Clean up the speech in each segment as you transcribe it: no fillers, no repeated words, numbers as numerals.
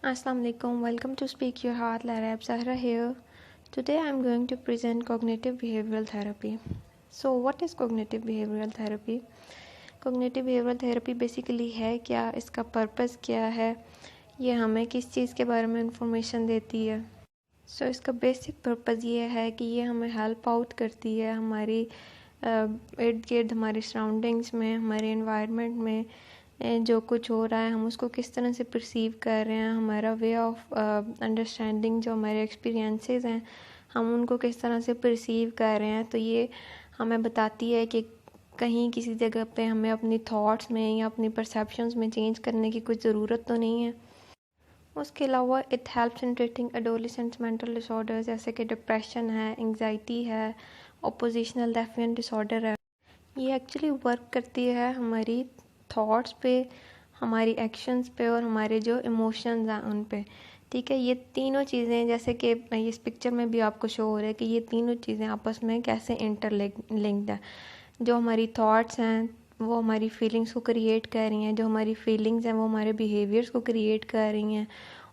Assalamu alaikum. Welcome to Speak Your Heart. Lara Zahra here. Today I am going to present cognitive behavioral therapy. So what is cognitive behavioral therapy? Cognitive behavioral therapy basically है क्या, इसका purpose क्या है, ये हमें किस चीज़ के बारे में इंफॉर्मेशन देती है. इसका बेसिक पर्पस ये है कि ये हमें हेल्प आउट करती है हमारी इर्द गिर्द, हमारे सराउंडिंग्स में, हमारे एनवायरनमेंट में जो कुछ हो रहा है हम उसको किस तरह से परसीव कर रहे हैं, हमारा वे ऑफ अंडरस्टैंडिंग, जो हमारे एक्सपीरियंसेस हैं हम उनको किस तरह से परसीव कर रहे हैं. तो ये हमें बताती है कि कहीं किसी जगह पे हमें अपनी थॉट्स में या अपनी परसेप्शंस में चेंज करने की कुछ ज़रूरत तो नहीं है. उसके अलावा it helps in treating adolescents mental disorders जैसे कि डिप्रेशन है, एंग्जाइटी है, ऑपोजिशनल डेफिएंट डिसऑर्डर है. ये एक्चुअली वर्क करती है हमारी थॉट्स पे, हमारी एक्शंस पे और हमारे जो इमोशंस हैं उन पे. ठीक है, ये तीनों चीज़ें जैसे कि इस पिक्चर में भी आपको शो हो रहा है कि ये तीनों चीज़ें आपस में कैसे इंटरलिंक्ड है. जो हमारी थॉट्स हैं वो हमारी फीलिंग्स को क्रिएट कर रही हैं, जो हमारी फीलिंग्स हैं वो हमारे बिहेवियर्स को क्रिएट कर रही हैं,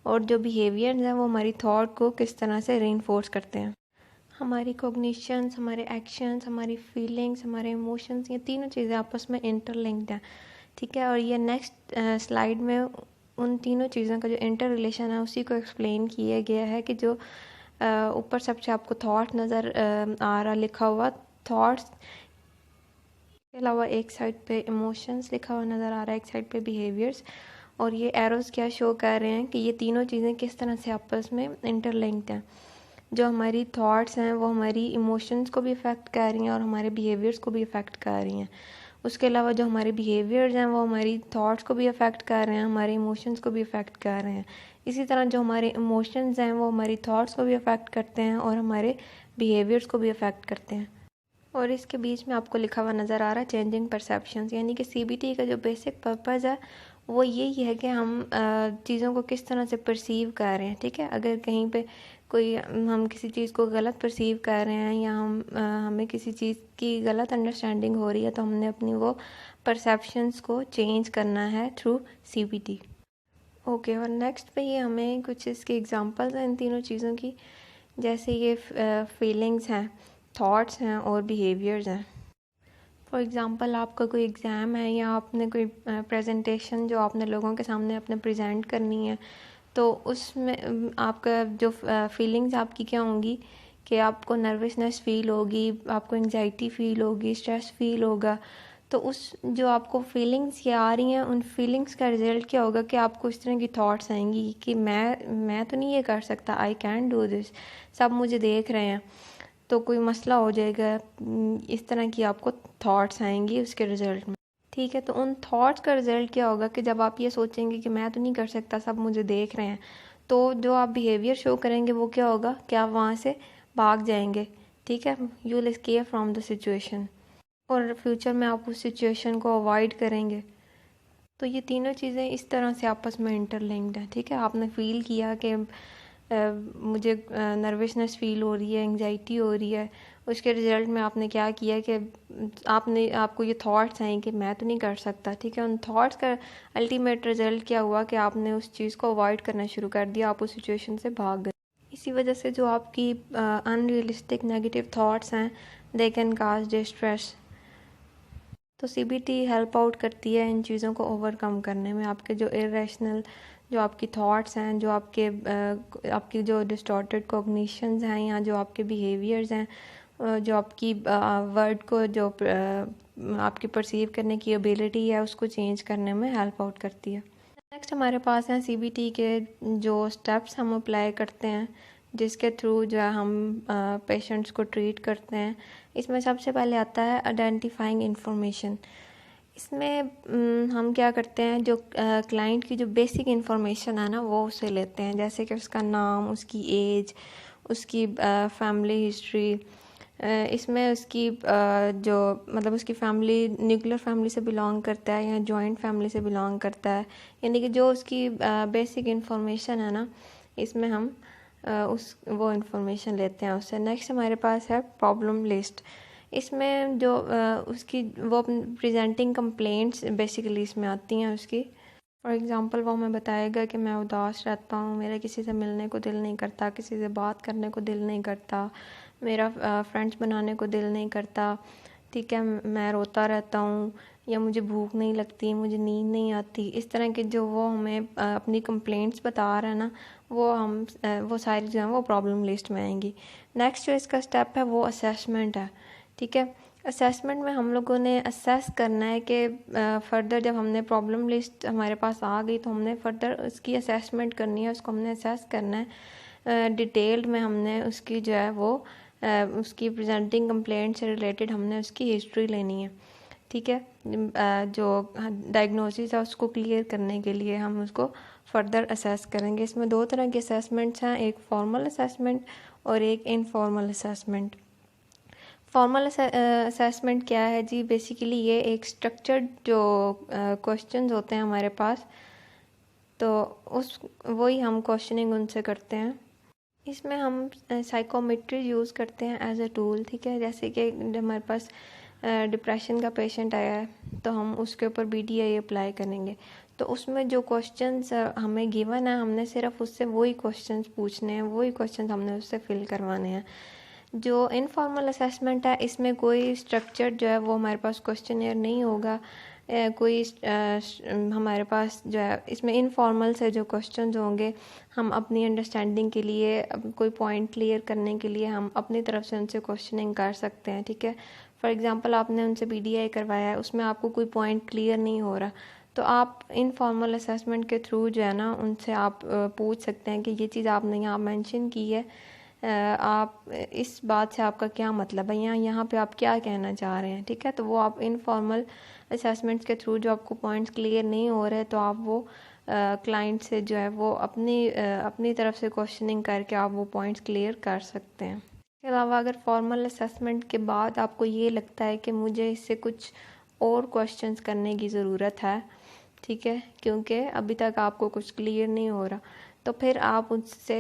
और जो बिहेवियर्स हैं वो हमारी थॉट को किस तरह से रीइंफोर्स करते हैं. हमारी कॉग्निशंस, हमारे एक्शंस, हमारी फीलिंग्स, हमारे इमोशंस, ये तीनों चीज़ें आपस में इंटरलिंक्ड हैं. ठीक है, और ये नेक्स्ट स्लाइड में उन तीनों चीज़ों का जो इंटर रिलेशन है उसी को एक्सप्लेन किया गया है कि जो ऊपर सबसे आपको थॉट नज़र आ रहा लिखा हुआ, थॉट्स के अलावा एक साइड पे इमोशंस लिखा हुआ नज़र आ रहा है, एक साइड पे बिहेवियर्स, और ये एरोज़ क्या शो कर रहे हैं कि ये तीनों चीज़ें किस तरह से आपस में इंटरलिंक्ड हैं. जो हमारी थॉट्स हैं वो हमारी इमोशंस को भी इफ़ेक्ट कर रही हैं और हमारे बिहेवियर्स को भी इफ़ेक्ट कर रही हैं. उसके अलावा जो हमारे बिहेवियर्स हैं वो हमारी थॉट्स को भी अफेक्ट कर रहे हैं, हमारे इमोशंस को भी अफेक्ट कर रहे हैं. इसी तरह जो हमारे इमोशंस हैं वो हमारी थॉट्स को भी अफेक्ट करते हैं और हमारे बिहेवियर्स को भी अफेक्ट करते हैं. और इसके बीच में आपको लिखा हुआ नज़र आ रहा है चेंजिंग परसेप्शंस, यानी कि CBT का जो बेसिक पर्पज़ है वो यही है कि हम चीज़ों को किस तरह से परसीव कर रहे हैं. ठीक है, अगर कहीं पे कोई हम किसी चीज़ को गलत परसीव कर रहे हैं या हमें किसी चीज़ की गलत अंडरस्टैंडिंग हो रही है तो हमने अपनी वो परसेप्शंस को चेंज करना है थ्रू CBT. ओके, और नेक्स्ट पे ये हमें कुछ इसके एग्जांपल्स हैं इन तीनों चीज़ों की, जैसे ये फीलिंग्स हैं, थॉट्स हैं और बिहेवियर्स हैं. फॉर एग्ज़ाम्पल आपका कोई एग्ज़ाम है या आपने कोई प्रेजेंटेशन जो आपने लोगों के सामने अपने प्रेजेंट करनी है, तो उसमें आपका जो फीलिंग्स आपकी क्या होंगी कि आपको नर्वसनेस फ़ील होगी, आपको एंग्जाइटी फ़ील होगी, स्ट्रेस फ़ील होगा. तो उस जो आपको फीलिंग्स ये आ रही हैं उन फीलिंग्स का रिज़ल्ट क्या होगा कि आपको इस तरह की थॉट्स आएंगी कि मैं तो नहीं ये कर सकता, आई कैन डू दिस, सब मुझे देख रहे हैं, तो कोई मसला हो जाएगा. इस तरह की आपको थॉट्स आएंगी उसके रिज़ल्ट में. ठीक है, तो उन थॉट्स का रिज़ल्ट क्या होगा कि जब आप ये सोचेंगे कि मैं तो नहीं कर सकता, सब मुझे देख रहे हैं, तो जो आप बिहेवियर शो करेंगे वो क्या होगा कि आप वहाँ से भाग जाएंगे. ठीक है, you will escape from the situation, और फ्यूचर में आप उस सिचुएशन को अवॉइड करेंगे. तो ये तीनों चीज़ें इस तरह से आपस में इंटरलिंक्ड हैं. ठीक है, आपने फ़ील किया कि मुझे नर्वसनेस फ़ील हो रही है, एंग्जाइटी हो रही है, उसके रिज़ल्ट में आपने क्या किया कि आपको ये थॉट्स आए कि मैं तो नहीं कर सकता. ठीक है, उन थॉट्स का अल्टीमेट रिज़ल्ट क्या हुआ कि आपने उस चीज़ को अवॉइड करना शुरू कर दिया, आप उस सिचुएशन से भाग गए. इसी वजह से जो आपकी अनरियलिस्टिक नेगेटिव थॉट्स हैं दे कैन काज डिस्ट्रेस. तो CBT हेल्प आउट करती है इन चीज़ों को ओवरकम करने में. आपके जो इरेशनल जो आपकी थॉट्स हैं, जो आपकी जो डिस्टॉर्टेड कॉग्निशंस हैं या जो आपके बिहेवियर्स हैं, जो आपकी वर्ड को जो आपकी परसीव करने की एबिलिटी है उसको चेंज करने में हेल्प आउट करती है. नेक्स्ट हमारे पास हैं CBT के जो स्टेप्स हम अप्लाई करते हैं जिसके थ्रू जो है हम पेशेंट्स को ट्रीट करते हैं. इसमें सबसे पहले आता है आइडेंटिफाइंग इंफॉर्मेशन. इसमें हम क्या करते हैं, जो क्लाइंट की जो बेसिक इंफॉर्मेशन है ना वो उसे लेते हैं, जैसे कि उसका नाम, उसकी एज, उसकी फैमिली हिस्ट्री. इसमें उसकी जो मतलब उसकी फैमिली न्यूक्लियर फैमिली से बिलोंग करता है या जॉइंट फैमिली से बिलोंग करता है, यानी कि जो उसकी बेसिक इंफॉर्मेशन है ना, इसमें हम वो इंफॉर्मेशन लेते हैं उससे. नेक्स्ट हमारे पास है प्रॉब्लम लिस्ट. इसमें जो उसकी वो प्रेजेंटिंग कंप्लेंट्स बेसिकली इसमें आती हैं उसकी. फॉर एग्ज़ाम्पल वो हमें बताएगा कि मैं उदास रहता हूँ, मेरा किसी से मिलने को दिल नहीं करता, किसी से बात करने को दिल नहीं करता, मेरा फ्रेंड्स बनाने को दिल नहीं करता, ठीक है, मैं रोता रहता हूँ, या मुझे भूख नहीं लगती, मुझे नींद नहीं आती। इस तरह के जो वो हमें अपनी कंप्लेंट्स बता रहा है ना, वो सारी जो है वो प्रॉब्लम लिस्ट में आएंगी। नेक्स्ट जो इसका स्टेप है वो असेसमेंट है, ठीक है। असेसमेंट में हम लोगों ने असेस करना है कि फ़र्दर जब हमने प्रॉब्लम लिस्ट हमारे पास आ गई तो हमने फ़र्दर उसकी असेसमेंट करनी है, उसको हमने असेस करना है। डिटेल्ड में हमने उसकी जो है वो उसकी प्रेजेंटिंग कंप्लेंट से रिलेटेड हमने उसकी हिस्ट्री लेनी है, ठीक है। जो डायग्नोसिस है उसको क्लियर करने के लिए हम उसको फर्दर असेस करेंगे। इसमें दो तरह के असेसमेंट्स हैं, एक फॉर्मल असेसमेंट और एक इनफॉर्मल असेसमेंट। फॉर्मल असेसमेंट क्या है जी? बेसिकली ये एक स्ट्रक्चर्ड जो क्वेश्चंस होते हैं हमारे पास, तो वही हम क्वेश्चनिंग उनसे करते हैं। इसमें हम साइकोमेट्री यूज़ करते हैं एज अ टूल, ठीक है। जैसे कि हमारे पास डिप्रेशन का पेशेंट आया है तो हम उसके ऊपर BDI अप्लाई करेंगे, तो उसमें जो क्वेश्चंस हमें गिवन है हमने सिर्फ उससे वही क्वेश्चंस पूछने हैं, वही क्वेश्चंस हमने उससे फिल करवाने हैं। जो इनफॉर्मल असेसमेंट है इसमें कोई स्ट्रक्चर जो है वो हमारे पास क्वेश्चनियर नहीं होगा, कोई हमारे पास जो है इसमें इनफॉर्मल से जो क्वेश्चंस होंगे हम अपनी अंडरस्टैंडिंग के लिए कोई पॉइंट क्लियर करने के लिए हम अपनी तरफ से उनसे क्वेश्चनिंग कर सकते हैं, ठीक है। फॉर एग्जांपल आपने उनसे BDI करवाया है, उसमें आपको कोई पॉइंट क्लियर नहीं हो रहा, तो आप इनफॉर्मल असेसमेंट के थ्रू जो है ना उनसे आप पूछ सकते हैं कि ये चीज़ आपने यहाँ मेंशन की है, आप इस बात से आपका क्या मतलब है, यहाँ पे आप क्या कहना चाह रहे हैं, ठीक है। तो वो आप इनफॉर्मल असेसमेंट्स के थ्रू जो आपको पॉइंट्स क्लियर नहीं हो रहे तो आप वो क्लाइंट से जो है वो अपनी तरफ से क्वेश्चनिंग करके आप वो पॉइंट्स क्लियर कर सकते हैं। इसके अलावा अगर फॉर्मल असेसमेंट के बाद आपको ये लगता है कि मुझे इससे कुछ और क्वेश्चंस करने की ज़रूरत है, ठीक है, क्योंकि अभी तक आपको कुछ क्लियर नहीं हो रहा, तो फिर आप उससे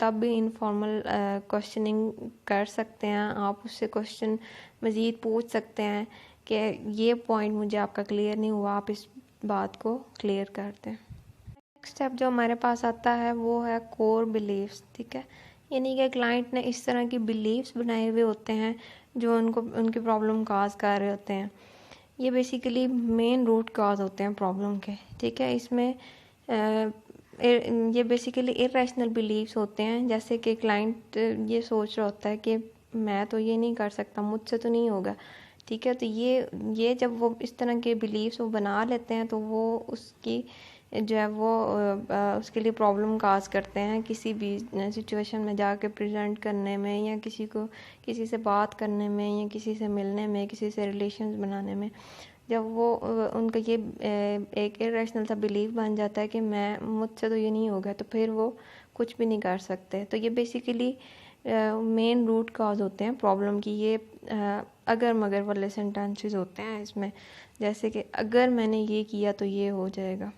तब भी इनफॉर्मल क्वेश्चनिंग कर सकते हैं। आप उससे क्वेश्चन मज़ीद पूछ सकते हैं कि ये पॉइंट मुझे आपका क्लियर नहीं हुआ, आप इस बात को क्लियर कर दें। नेक्स्ट स्टेप जो हमारे पास आता है वो है कोर बिलीव्स, ठीक है। यानी कि क्लाइंट ने इस तरह की बिलीव्स बनाए हुए होते हैं जो उनकी प्रॉब्लम काज कर रहे होते हैं। ये बेसिकली मेन रूट काज होते हैं प्रॉब्लम के, ठीक है। इसमें ये बेसिकली इरेशनल बिलीव्स होते हैं, जैसे कि क्लाइंट ये सोच रहा होता है कि मैं तो ये नहीं कर सकता, मुझसे तो नहीं होगा, ठीक है। तो ये जब वो इस तरह के बिलीव्स वो बना लेते हैं तो वो उसकी जो है वो उसके लिए प्रॉब्लम काज करते हैं किसी भी सिचुएशन में जाके प्रेजेंट करने में, या किसी से बात करने में, या किसी से मिलने में, किसी से रिलेशंस बनाने में। जब वो उनका ये एक इरेशनल सा बिलीव बन जाता है कि मुझसे तो ये नहीं होगा, तो फिर वो कुछ भी नहीं कर सकते। तो ये बेसिकली मेन रूट काज होते हैं प्रॉब्लम की। ये अगर मगर वाले सेंटेंसेस होते हैं इसमें, जैसे कि अगर मैंने ये किया तो ये हो जाएगा,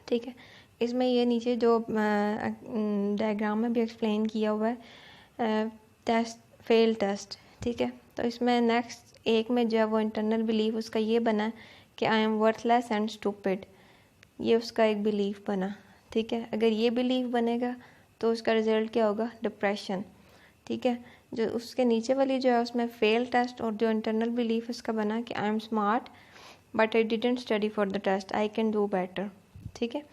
ठीक है। इसमें ये नीचे जो डायग्राम में भी एक्सप्लेन किया हुआ है टेस्ट फेल टेस्ट, ठीक है। तो इसमें नेक्स्ट एक में जो है वो इंटरनल बिलीफ उसका ये बना कि I M worthless and stupid, ये उसका एक बिलीफ बना, ठीक है। अगर ये बिलीफ बनेगा तो उसका रिजल्ट क्या होगा? डिप्रेशन, ठीक है। जो उसके नीचे वाली जो है उसमें फेल टेस्ट और जो इंटरनल बिलीफ उसका बना कि I am smart but I didn't study for the test, I can do better, ठीक है।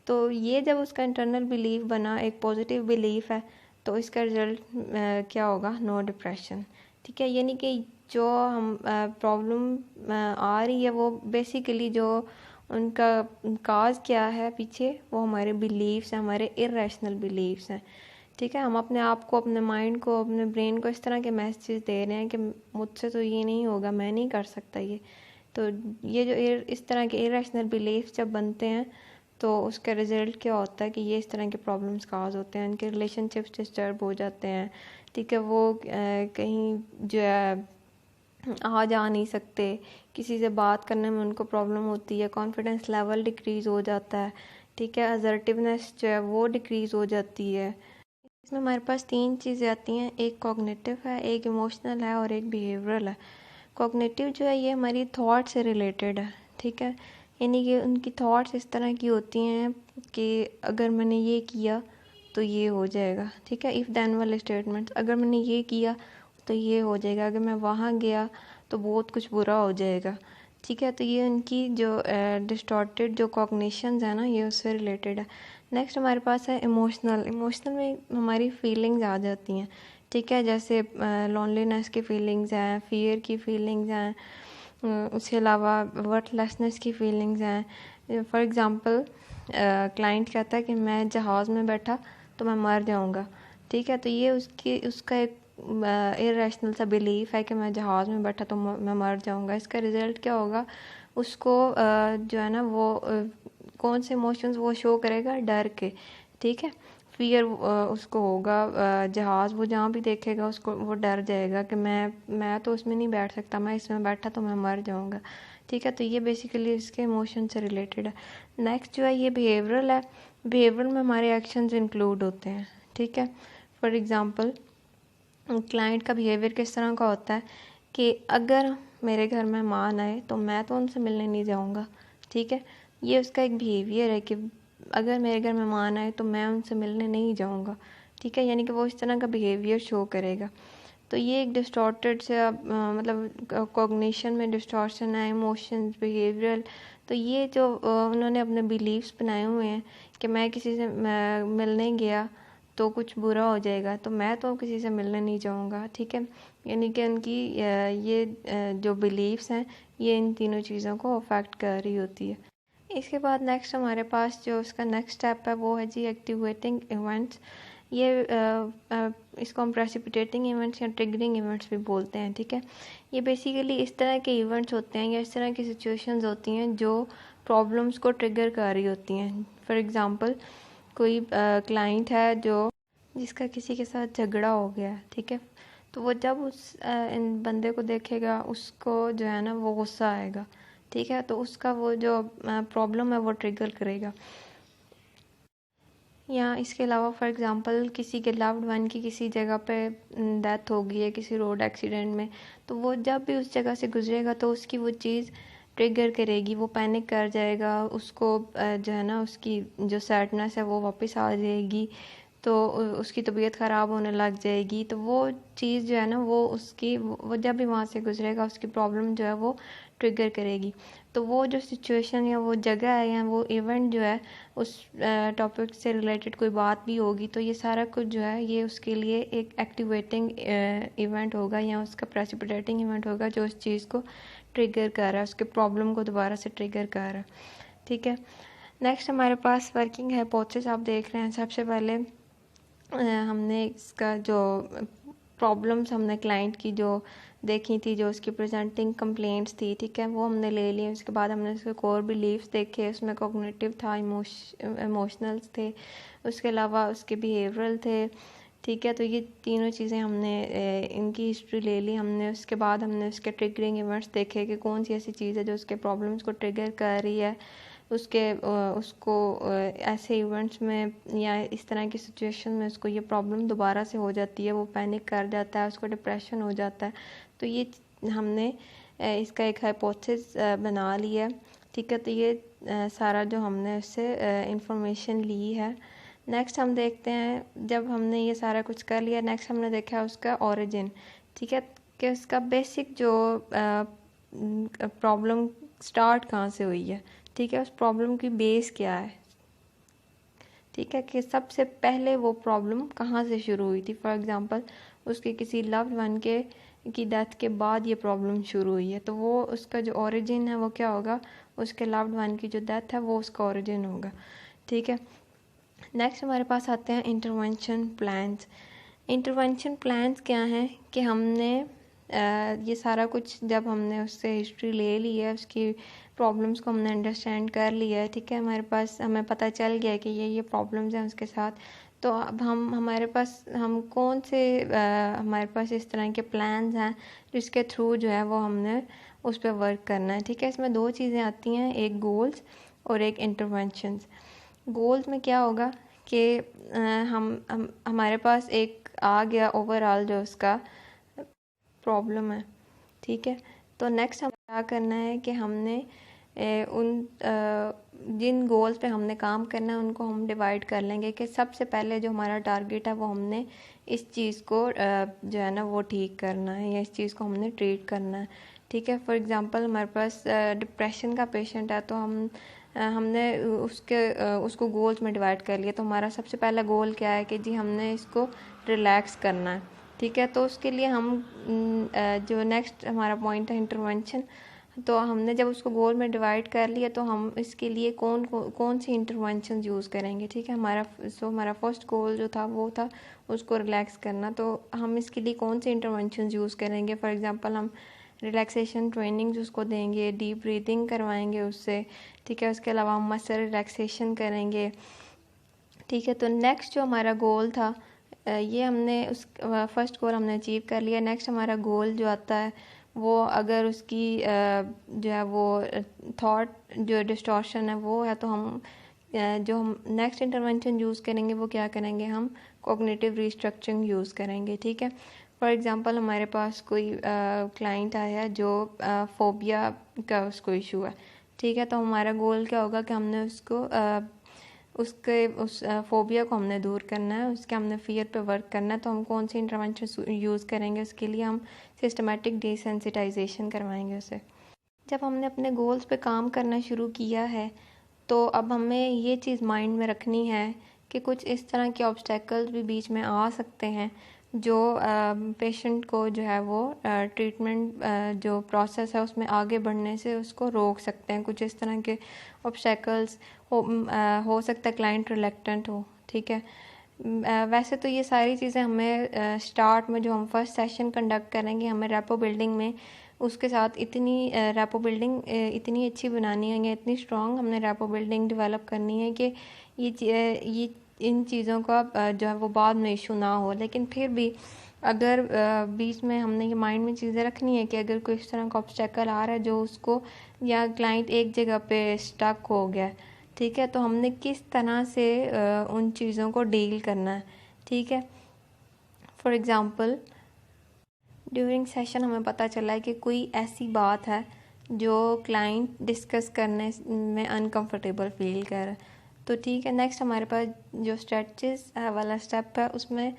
तो ये जब उसका इंटरनल बिलीफ बना, एक पॉजिटिव बिलीफ है, तो इसका रिजल्ट क्या होगा? नो डिप्रेशन, ठीक है। यानी कि जो हम प्रॉब्लम आ रही है वो बेसिकली जो उनका काज क्या है पीछे, वो हमारे बिलीव्स हैं, हमारे इरेशनल बिलीव्स हैं, ठीक है। हम अपने आप को, अपने माइंड को, अपने ब्रेन को इस तरह के मैसेज दे रहे हैं कि मुझसे तो ये नहीं होगा, मैं नहीं कर सकता ये। तो ये जो इस तरह के इरेशनल बिलीव्स जब बनते हैं तो उसका रिज़ल्ट क्या होता है कि ये इस तरह के प्रॉब्लम्स काज होते हैं, उनके रिलेशनशिप्स डिस्टर्ब हो जाते हैं, ठीक है। वो कहीं जो है आ जा नहीं सकते, किसी से बात करने में उनको प्रॉब्लम होती है, कॉन्फिडेंस लेवल डिक्रीज़ हो जाता है, ठीक है। असर्टिवनेस जो है वो डिक्रीज़ हो जाती है। इसमें हमारे पास 3 चीज़ें आती हैं, एक कॉग्निटिव है, एक इमोशनल है और एक बिहेवियरल है। कॉग्निटिव जो है ये हमारी थॉट से रिलेटेड है, ठीक है। यानी कि उनकी थॉट्स इस तरह की होती हैं कि अगर मैंने ये किया तो ये हो जाएगा, ठीक है। इफ़ देन वाले स्टेटमेंट्स, अगर मैंने ये किया तो ये हो जाएगा, अगर मैं वहाँ गया तो बहुत कुछ बुरा हो जाएगा, ठीक है। तो ये उनकी जो डिस्टॉर्टेड जो कॉग्निशंस है ना, ये उससे रिलेटेड है। नेक्स्ट हमारे पास है इमोशनल। इमोशनल में हमारी फीलिंग्स आ जाती हैं, ठीक है, जैसे लोनलीनेस की फीलिंग्स हैं, फियर की फीलिंग्स हैं, उसके अलावा वर्थलेसनेस की फीलिंग्स हैं। फॉर एग्ज़ाम्पल क्लाइंट कहता है कि मैं जहाज़ में बैठा तो मैं मर जाऊंगा, ठीक है। तो ये उसका एक इरेशनल सा बिलीफ है कि मैं जहाज़ में बैठा तो मैं मर जाऊंगा। इसका रिज़ल्ट क्या होगा, उसको जो है ना वो कौन से इमोशंस वो शो करेगा, डर के, ठीक है। फियर उसको होगा, जहाज़ वो जहाँ भी देखेगा उसको वो डर जाएगा कि मैं तो उसमें नहीं बैठ सकता, मैं इसमें बैठा तो मैं मर जाऊंगा, ठीक है। तो ये बेसिकली इसके इमोशन से रिलेटेड है। नेक्स्ट जो है ये बिहेवियरल है। बिहेवियर में हमारे एक्शंस इंक्लूड होते हैं, ठीक है। फॉर एग्ज़ाम्पल क्लाइंट का बिहेवियर किस तरह का होता है कि अगर मेरे घर मेहमान आए तो मैं तो उनसे मिलने नहीं जाऊंगा, ठीक है। ये उसका एक बिहेवियर है कि अगर मेरे घर मेहमान आए तो मैं उनसे मिलने नहीं जाऊंगा, ठीक है। यानी कि वो इस तरह का बिहेवियर शो करेगा। तो ये एक डिस्टॉर्टेड से मतलब कॉग्निशन में डिस्टॉर्शन है, इमोशंस, बिहेवियरल। तो ये जो उन्होंने अपने बिलीव्स बनाए हुए हैं कि मैं किसी से मिलने गया तो कुछ बुरा हो जाएगा, तो मैं तो किसी से मिलने नहीं जाऊंगा, ठीक है। यानी कि उनकी ये जो बिलीव्स हैं ये इन तीनों चीज़ों को अफेक्ट कर रही होती है। इसके बाद नेक्स्ट हमारे पास जो उसका नेक्स्ट स्टेप है वो है जी एक्टिवेटिंग इवेंट्स। ये इसको हम प्रेसिपिटेटिंग इवेंट्स या ट्रिगरिंग इवेंट्स भी बोलते हैं, ठीक है। ये बेसिकली इस तरह के इवेंट्स होते हैं या इस तरह की सिचुएशंस होती हैं जो प्रॉब्लम्स को ट्रिगर कर रही होती हैं। फॉर एग्ज़ाम्पल कोई क्लाइंट है जो जिसका किसी के साथ झगड़ा हो गया, ठीक है। तो वो जब उस इन बंदे को देखेगा उसको जो है ना वो गुस्सा आएगा, ठीक है। तो उसका वो जो प्रॉब्लम है वो ट्रिगर करेगा। या इसके अलावा फॉर एग्ज़ाम्पल किसी के लव्ड वन की किसी जगह पे डेथ हो गई है किसी रोड एक्सीडेंट में, तो वो जब भी उस जगह से गुजरेगा तो उसकी वो चीज़ ट्रिगर करेगी, वो पैनिक कर जाएगा, उसको जो है ना उसकी जो सैडनेस है वो वापस आ जाएगी, तो उसकी तबीयत ख़राब होने लग जाएगी। तो वो चीज़ जो है ना वो उसकी वो जब भी वहाँ से गुजरेगा उसकी प्रॉब्लम जो है वो ट्रिगर करेगी। तो वो जो सिचुएशन या वो जगह है या वो इवेंट जो है उस टॉपिक से रिलेटेड कोई बात भी होगी, तो ये सारा कुछ जो है ये उसके लिए एक एक्टिवेटिंग इवेंट होगा या उसका प्रेसिपिटेटिंग इवेंट होगा जो उस चीज़ को ट्रिगर कर रहा है, उसके प्रॉब्लम को दोबारा से ट्रिगर कर रहा है, ठीक है। नेक्स्ट हमारे पास वर्किंग हाइपोथेसिस आप देख रहे हैं। सबसे पहले हमने इसका जो प्रॉब्लम्स हमने क्लाइंट की जो देखी थी, जो उसकी प्रेजेंटिंग कंप्लेंट्स थी, ठीक है, वो हमने ले ली। उसके बाद हमने उसके कोर बिलीव्स देखे, उसमें कॉग्निटिव था, इमोशनल्स थे, उसके अलावा उसके बिहेवियरल थे, ठीक है। तो ये तीनों चीज़ें हमने इनकी हिस्ट्री ले ली हमने। उसके बाद हमने उसके ट्रिगरिंग इवेंट्स देखे कि कौन सी ऐसी चीज़ है जो उसके प्रॉब्लम्स को ट्रिगर कर रही है, उसको ऐसे इवेंट्स में या इस तरह की सिचुएशन में उसको ये प्रॉब्लम दोबारा से हो जाती है, वो पैनिक कर जाता है, उसको डिप्रेशन हो जाता है। तो ये हमने इसका एक हाइपोथेसिस बना लिया है, ठीक है। तो ये सारा जो हमने उससे इंफॉर्मेशन ली है। नेक्स्ट हम देखते हैं, जब हमने ये सारा कुछ कर लिया, नेक्स्ट हमने देखा उसका ओरिजिन, ठीक है, कि उसका बेसिक जो प्रॉब्लम स्टार्ट कहाँ से हुई है, ठीक है, उस प्रॉब्लम की बेस क्या है, ठीक है, कि सबसे पहले वो प्रॉब्लम कहाँ से शुरू हुई थी। फॉर एग्ज़ाम्पल उसके किसी लव्ड वन की डेथ के बाद ये प्रॉब्लम शुरू हुई है, तो वो उसका जो ओरिजिन है वो क्या होगा, उसके लव्ड वन की जो डेथ है वो उसका ओरिजिन होगा, ठीक है। नेक्स्ट हमारे पास आते हैं इंटरवेंशन प्लान्स। इंटरवेंशन प्लान्स क्या हैं कि हमने ये सारा कुछ जब हमने उससे हिस्ट्री ले ली है, उसकी प्रॉब्लम्स को हमने अंडरस्टैंड कर लिया है, ठीक है, हमारे पास हमें पता चल गया है कि ये प्रॉब्लम्स हैं उसके साथ। तो अब हमारे पास हम कौन से हमारे पास इस तरह के प्लान्स हैं जिसके थ्रू जो है वो हमने उस पर वर्क करना है, ठीक है। इसमें दो चीज़ें आती हैं, एक गोल्स और एक इंटरवेंशंस। गोल्स में क्या होगा कि हम हमारे पास एक आ गया ओवरऑल जो उसका प्रॉब्लम है, ठीक है। तो नेक्स्ट हमें क्या करना है कि हमने जिन गोल्स पे हमने काम करना है उनको हम डिवाइड कर लेंगे कि सबसे पहले जो हमारा टारगेट है वो हमने इस चीज़ को जो है ना वो ठीक करना है या इस चीज़ को हमने ट्रीट करना है। ठीक है, फॉर एग्ज़ाम्पल हमारे पास डिप्रेशन का पेशेंट है, तो हमने उसको गोल्स में डिवाइड कर लिया। तो हमारा सबसे पहला गोल क्या है कि जी हमने इसको रिलैक्स करना है। ठीक है, तो उसके लिए हम जो नेक्स्ट हमारा पॉइंट है इंटरवेंशन, तो हमने जब उसको गोल में डिवाइड कर लिया तो हम इसके लिए कौन सी इंटरवेंशन यूज़ करेंगे। ठीक है, हमारा फर्स्ट गोल जो था वो था उसको रिलैक्स करना, तो हम इसके लिए कौन सी इंटरवेंशन यूज़ करेंगे। फॉर एग्ज़ाम्पल हम रिलैक्सेशन ट्रेनिंग्स उसको देंगे, डीप ब्रीदिंग करवाएंगे उससे। ठीक है, उसके अलावा हम मसल रिलैक्सेशन करेंगे। ठीक है, तो नेक्स्ट जो हमारा गोल था ये हमने उस फर्स्ट गोल हमने अचीव कर लिया। नेक्स्ट हमारा गोल जो आता है वो अगर उसकी जो है वो थॉट जो डिस्टॉर्शन है वो है, तो हम जो हम नेक्स्ट इंटरवेंशन यूज़ करेंगे वो क्या करेंगे, हम कॉग्निटिव रिस्ट्रक्चरिंग यूज़ करेंगे। ठीक है, फॉर एग्ज़ाम्पल हमारे पास कोई क्लाइंट आया है जो फोबिया का उसको इशू है। ठीक है, तो हमारा गोल क्या होगा कि हमने उस फोबिया को हमने दूर करना है, उसके हमने फियर पे वर्क करना है। तो हम कौन सी इंटरवेंशन यूज़ करेंगे, उसके लिए हम सिस्टमेटिक डिसेंसिटाइजेशन करवाएंगे उसे। जब हमने अपने गोल्स पे काम करना शुरू किया है तो अब हमें ये चीज़ माइंड में रखनी है कि कुछ इस तरह के ऑब्स्टेकल्स भी बीच में आ सकते हैं जो पेशेंट को जो है वो ट्रीटमेंट जो प्रोसेस है उसमें आगे बढ़ने से उसको रोक सकते हैं। कुछ इस तरह के ऑब्स्टेकल्स हो सकता है क्लाइंट रिलेक्टेंट हो। ठीक है, वैसे तो ये सारी चीज़ें हमें स्टार्ट में जो हम फर्स्ट सेशन कंडक्ट करेंगे हमें रैपो बिल्डिंग में उसके साथ रैपो बिल्डिंग इतनी अच्छी बनानी है या इतनी स्ट्रॉन्ग हमने रैपो बिल्डिंग डेवलप करनी है कि ये इन चीज़ों का जो है वो बाद में इशू ना हो। लेकिन फिर भी अगर बीच में हमने ये माइंड में चीज़ें रखनी है कि अगर कोई इस तरह का ऑब्स्टेकल आ रहा है जो उसको या क्लाइंट एक जगह पे स्टक हो गया, ठीक है, तो हमने किस तरह से उन चीज़ों को डील करना है। ठीक है, फॉर एग्ज़ाम्पल ड्यूरिंग सेशन हमें पता चला है कि कोई ऐसी बात है जो क्लाइंट डिस्कस करने में अनकंफर्टेबल फील कर रहा है। तो ठीक है, नेक्स्ट हमारे पास जो स्ट्रेचेस वाला स्टेप है उसमें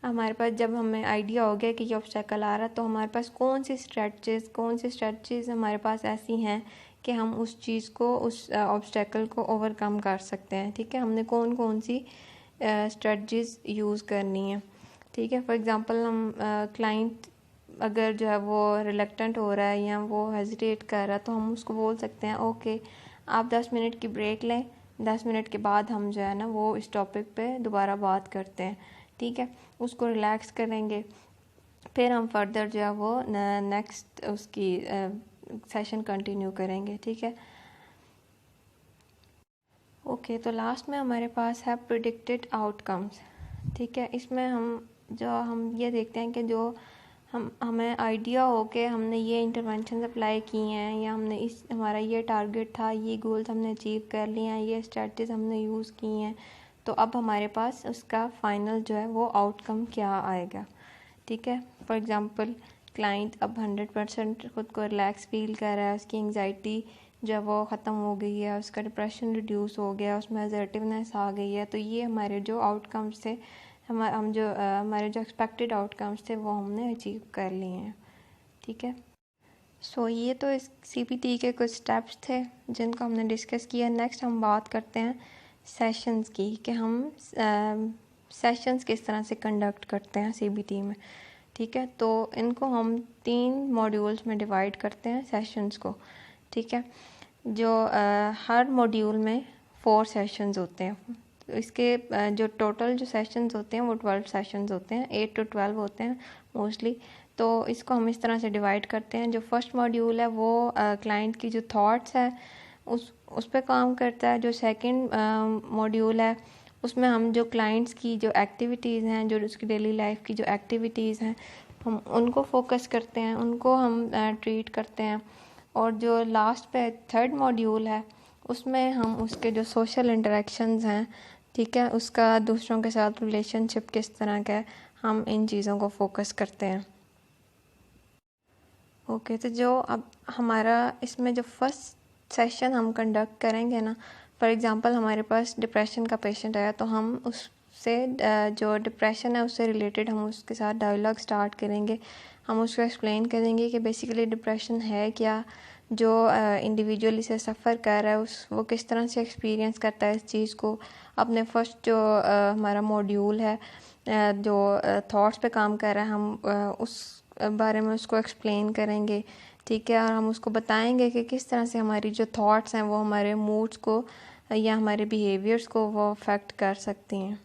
हमारे पास जब हमें आइडिया हो गया कि ये ऑब्स्टेकल आ रहा है तो हमारे पास कौन सी स्ट्रेचेस हमारे पास ऐसी हैं कि हम उस चीज़ को उस ऑब्स्टेकल को ओवरकम कर सकते हैं। ठीक है, हमने कौन सी स्ट्रेटजीज यूज़ करनी है। ठीक है, फॉर एग्ज़ाम्पल हम क्लाइंट अगर जो है वो रिलेक्टेंट हो रहा है या वो हेजिटेट कर रहा है तो हम उसको बोल सकते हैं ओके आप 10 मिनट की ब्रेक लें, 10 मिनट के बाद हम जो है ना वो इस टॉपिक पे दोबारा बात करते हैं। ठीक है, उसको रिलैक्स करेंगे, फिर हम फर्दर जो है वो नेक्स्ट उसकी सेशन कंटिन्यू करेंगे। ठीक है, ओके, तो लास्ट में हमारे पास है प्रिडिक्टेड आउटकम्स। ठीक है, इसमें हम ये देखते हैं कि जो हमें आइडिया हो कि हमने ये इंटरवेंशन अप्लाई की हैं या हमारा ये टारगेट था, ये गोल्स हमने अचीव कर लिए हैं, ये स्ट्रेटजीज हमने यूज़ की हैं, तो अब हमारे पास उसका फाइनल जो है वो आउटकम क्या आएगा। ठीक है, फॉर एग्ज़ाम्पल क्लाइंट अब 100% खुद को रिलैक्स फील कर रहा है, उसकी एंग्जाइटी जो है वो ख़त्म हो गई है, उसका डिप्रेशन रिड्यूस हो गया, उसमें असर्टिवनेस आ गई है। तो ये हमारे जो आउटकम्स थे हमारे जो एक्सपेक्टेड आउटकम्स थे वो हमने अचीव कर लिए हैं। ठीक है, सो ये तो इस CPT के कुछ स्टेप्स थे जिनको हमने डिस्कस किया। नेक्स्ट हम बात करते हैं सेशंस की कि हम सेशंस किस तरह से कंडक्ट करते हैं CPT में। ठीक है, तो इनको हम 3 मॉड्यूल्स में डिवाइड करते हैं सेशंस को। ठीक है, जो हर मॉड्यूल में 4 सेशंस होते हैं। तो इसके जो टोटल जो सेशंस होते हैं वो 12 सेशंस होते हैं, 8 to 12 होते हैं मोस्टली। तो इसको हम इस तरह से डिवाइड करते हैं। जो फर्स्ट मॉड्यूल है वो क्लाइंट की जो थॉट्स है उस पर काम करता है। जो सेकंड मॉड्यूल है उसमें हम जो क्लाइंट्स की जो एक्टिविटीज़ हैं, जो उसकी डेली लाइफ की जो एक्टिविटीज़ हैं, हम उनको फोकस करते हैं, उनको हम ट्रीट करते हैं। और जो लास्ट पे थर्ड मॉड्यूल है उसमें हम उसके जो सोशल इंटरेक्शंस हैं, ठीक है, उसका दूसरों के साथ रिलेशनशिप किस तरह का है, हम इन चीज़ों को फोकस करते हैं। ओके, तो जो अब हमारा इसमें जो फर्स्ट सेशन हम कंडक्ट करेंगे ना, फॉर एग्ज़ाम्पल हमारे पास डिप्रेशन का पेशेंट आया, तो हम उससे जो डिप्रेशन है उससे रिलेटेड हम उसके साथ डायलॉग स्टार्ट करेंगे। हम उसको एक्सप्लेन करेंगे कि बेसिकली डिप्रेशन है क्या, जो इंडिविजुअल इसे सफ़र कर रहा है वो किस तरह से एक्सपीरियंस करता है इस चीज़ को। अपने फर्स्ट जो हमारा मॉड्यूल है जो थॉट्स पे काम कर रहा है, हम उस बारे में उसको एक्सप्लेन करेंगे, ठीक है। और हम उसको बताएंगे कि किस तरह से हमारी जो थॉट्स हैं वो हमारे मूड्स को या हमारे बिहेवियर्स को वो अफेक्ट कर सकती हैं।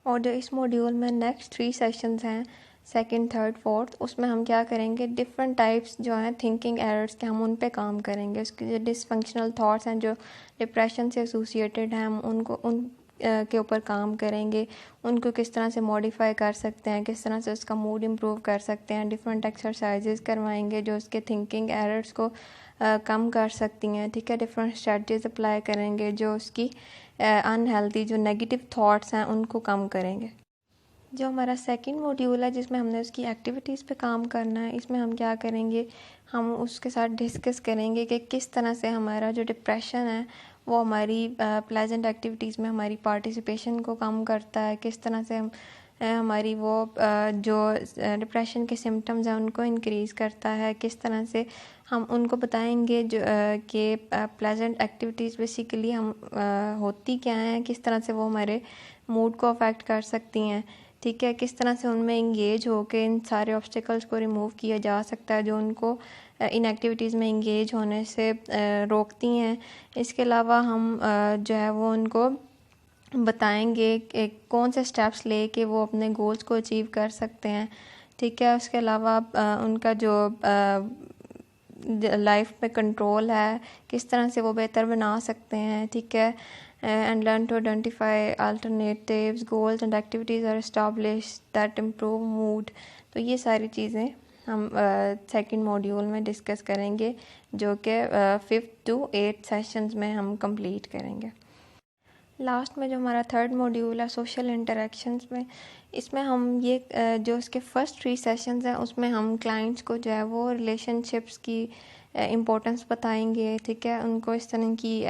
और जो इस मॉड्यूल में नेक्स्ट 3 सेशंस हैं, सेकंड, थर्ड, फोर्थ, उसमें हम क्या करेंगे, डिफरेंट टाइप्स जो हैं थिंकिंग एरर्स के, हम उन पे काम करेंगे। उसके जो डिसफंक्शनल थॉट्स हैं जो डिप्रेशन से एसोसिएटेड हैं, हम उन के ऊपर काम करेंगे। उनको किस तरह से मॉडिफाई कर सकते हैं, किस तरह से उसका मूड इम्प्रूव कर सकते हैं। डिफरेंट एक्सरसाइजेज करवाएंगे जो उसके थिंकिंग एरर्स को कम कर सकती हैं, ठीक है। डिफरेंट स्ट्रेटजीज अप्लाई करेंगे जो उसकी अनहेल्दी जो नेगेटिव थॉट्स हैं उनको कम करेंगे। जो हमारा सेकंड मॉड्यूल है जिसमें हमने उसकी एक्टिविटीज़ पे काम करना है, इसमें हम क्या करेंगे, हम उसके साथ डिस्कस करेंगे कि किस तरह से हमारा जो डिप्रेशन है वो हमारी प्लेजेंट एक्टिविटीज़ में हमारी पार्टिसिपेशन को कम करता है, किस तरह से हम हमारी वो जो डिप्रेशन के सिम्टम्स हैं उनको इंक्रीज़ करता है, किस तरह से हम उनको बताएंगे जो कि प्लेजेंट एक्टिविटीज़ बेसिकली हम होती क्या हैं, किस तरह से वो हमारे मूड को अफेक्ट कर सकती हैं, ठीक है। किस तरह से उनमें इंगेज होकर इन सारे ऑब्स्टिकल्स को रिमूव किया जा सकता है जो उनको इन एक्टिविटीज़ में इंगेज होने से रोकती हैं। इसके अलावा हम जो है वो उनको बताएंगे कि कौन से स्टेप्स ले के वो अपने गोल्स को अचीव कर सकते हैं, ठीक है। उसके अलावा उनका जो लाइफ में कंट्रोल है किस तरह से वो बेहतर बना सकते हैं, ठीक है। And learn to identify alternatives, goals and activities are establish that improve mood. तो ये सारी चीज़ें हम सेकंड मॉड्यूल में डिस्कस करेंगे जो कि 5th to 8th सेशंस में हम कंप्लीट करेंगे। लास्ट में जो हमारा थर्ड मॉड्यूल है सोशल इंटरेक्शंस में, इसमें हम ये जो इसके फर्स्ट 3 सेशंस हैं उसमें हम क्लाइंट्स को जो है वो रिलेशनशिप्स की इम्पोर्टेंस बताएंगे, ठीक है। उनको इस तरह की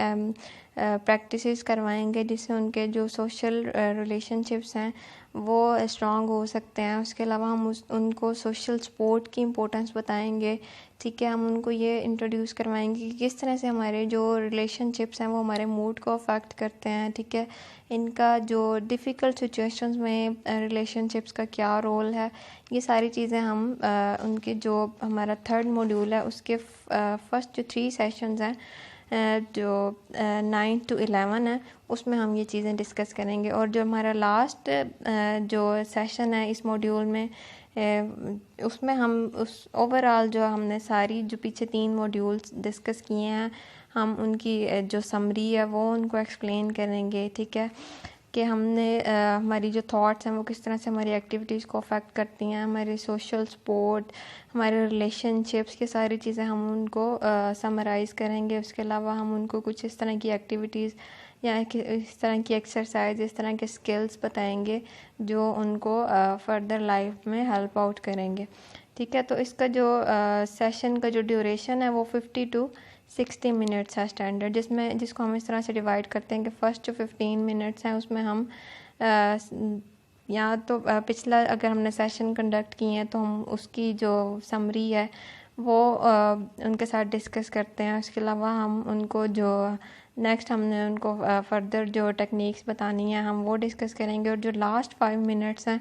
प्रैक्टिसेस करवाएंगे जिससे उनके जो सोशल रिलेशनशिप्स हैं वो स्ट्रॉन्ग हो सकते हैं। उसके अलावा हम उनको सोशल सपोर्ट की इम्पोर्टेंस बताएंगे, ठीक है। हम उनको ये इंट्रोड्यूस करवाएंगे कि किस तरह से हमारे जो रिलेशनशिप्स हैं वो हमारे मूड को अफेक्ट करते हैं, ठीक है। इनका जो डिफ़िकल्ट सिचुएशंस में रिलेशनशिप्स का क्या रोल है, ये सारी चीज़ें हम उनके जो हमारा थर्ड मॉड्यूल है उसके फर्स्ट जो 3 सेशंस हैं जो 9 to 11 है उसमें हम ये चीज़ें डिस्कस करेंगे। और जो हमारा लास्ट जो सेशन है इस मॉड्यूल में उसमें हम उस ओवरऑल जो हमने सारी जो पीछे 3 मॉड्यूल्स डिस्कस किए हैं हम उनकी जो समरी है वो उनको एक्सप्लेन करेंगे, ठीक है। कि हमने हमारी जो थॉट्स हैं वो किस तरह से हमारी एक्टिविटीज़ को अफेक्ट करती हैं, हमारे सोशल सपोर्ट, हमारे रिलेशनशिप्स की सारी चीज़ें हम उनको समराइज़ करेंगे। उसके अलावा हम उनको कुछ इस तरह की एक्टिविटीज़ या इस तरह की एक्सरसाइज, इस तरह के स्किल्स बताएंगे जो उनको फर्दर लाइफ में हेल्प आउट करेंगे, ठीक है। तो इसका जो सेशन का जो ड्यूरेशन है वो 50 to 60 मिनट्स है स्टैंडर्ड, जिसको हम इस तरह से डिवाइड करते हैं कि फ़र्स्ट जो 15 मिनट्स हैं उसमें हम या तो पिछला अगर हमने सेशन कंडक्ट किए हैं तो हम उसकी जो समरी है वो उनके साथ डिस्कस करते हैं। उसके अलावा हम उनको जो नेक्स्ट हमने उनको फर्दर जो टेक्निक्स बतानी है हम वो डिस्कस करेंगे। और जो लास्ट 5 मिनट्स हैं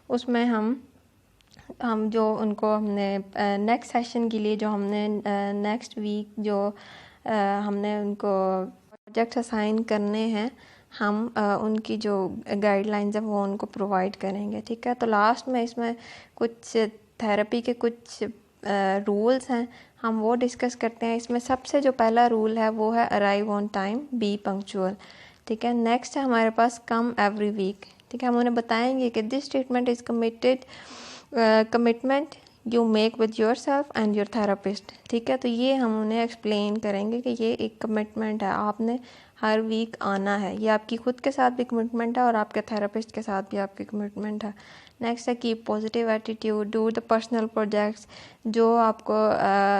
उसमें हम जो उनको हमने नेक्स्ट सेशन के लिए जो हमने नेक्स्ट वीक जो हमने उनको प्रोजेक्ट्स असाइन करने हैं हम उनकी जो गाइडलाइंस है वो उनको प्रोवाइड करेंगे, ठीक है। तो लास्ट में इसमें कुछ थेरेपी के कुछ रूल्स हैं हम वो डिस्कस करते हैं। इसमें सबसे जो पहला रूल है वो है arrive on time, B punctual, ठीक है। नेक्स्ट है हमारे पास कम एवरी वीक, ठीक है। हम उन्हें बताएंगे कि this treatment is commitment you make with your self and your therapist. ठीक है, तो ये हम उन्हें एक्सप्लेन करेंगे कि ये एक कमिटमेंट है, आपने हर वीक आना है। ये आपकी खुद के साथ भी कमिटमेंट है और आपके थेरापिस्ट के साथ भी आपकी कमिटमेंट है। नेक्स्ट है keep positive attitude, do the personal projects. जो आपको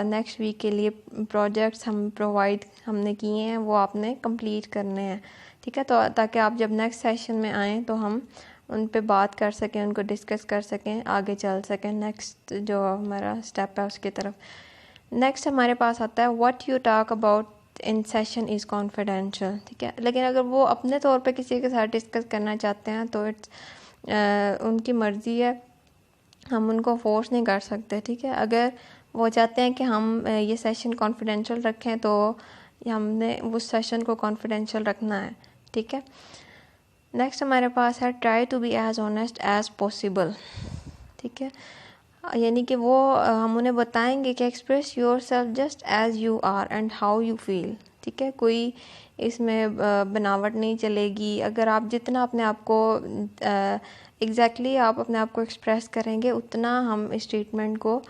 नेक्स्ट वीक के लिए प्रोजेक्ट्स हमने किए हैं वो आपने कंप्लीट करने हैं। ठीक है, तो ताकि आप जब नेक्स्ट सेशन में आएँ तो हम उन पे बात कर सकें, उनको डिस्कस कर सकें, आगे चल सकें नेक्स्ट जो हमारा स्टेप है उसकी तरफ। नेक्स्ट हमारे पास आता है what you talk about in session is confidential. ठीक है, लेकिन अगर वो अपने तौर पे किसी के साथ डिस्कस करना चाहते हैं तो इट्स उनकी मर्ज़ी है, हम उनको फोर्स नहीं कर सकते। ठीक है, अगर वो चाहते हैं कि हम ये सेशन कॉन्फिडेंशियल रखें तो हमने उस सेशन को कॉन्फिडेंशियल रखना है। ठीक है, नेक्स्ट हमारे पास है try to be as honest as possible. ठीक है, यानी कि वो हम उन्हें बताएंगे कि express yourself just as you are and how you feel. ठीक है, कोई इसमें बनावट नहीं चलेगी। अगर आप जितना अपने आप को एग्जैक्टली आप अपने आप को एक्सप्रेस करेंगे उतना हम इस ट्रीटमेंट को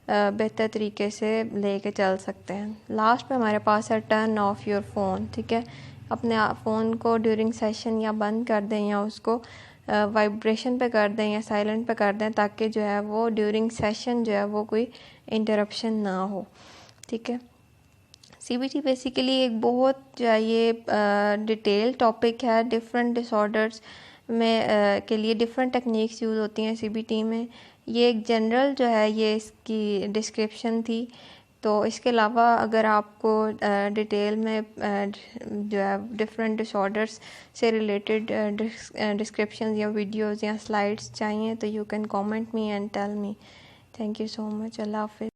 बेहतर तरीके से लेके चल सकते हैं। लास्ट में हमारे पास है टर्न ऑफ योर फ़ोन। ठीक है, अपने फ़ोन को ड्यूरिंग सेशन या बंद कर दें या उसको वाइब्रेशन पे कर दें या साइलेंट पे कर दें ताकि जो है वो ड्यूरिंग सेशन जो है वो कोई इंटरप्शन ना हो। ठीक है, CBT बेसिकली एक बहुत जो है ये डिटेल टॉपिक है। डिफरेंट डिसऑर्डर्स में के लिए डिफरेंट टेक्निक्स यूज़ होती हैं CBT में। ये एक जनरल जो है ये इसकी डिस्क्रिप्शन थी। तो इसके अलावा अगर आपको डिटेल में जो है डिफरेंट डिसऑर्डर्स से रिलेटेड डिस्क्रिप्शन या वीडियोज़ या स्लाइड्स चाहिए तो you can comment me and tell me. Thank you so much. अल्लाह हाफिज़।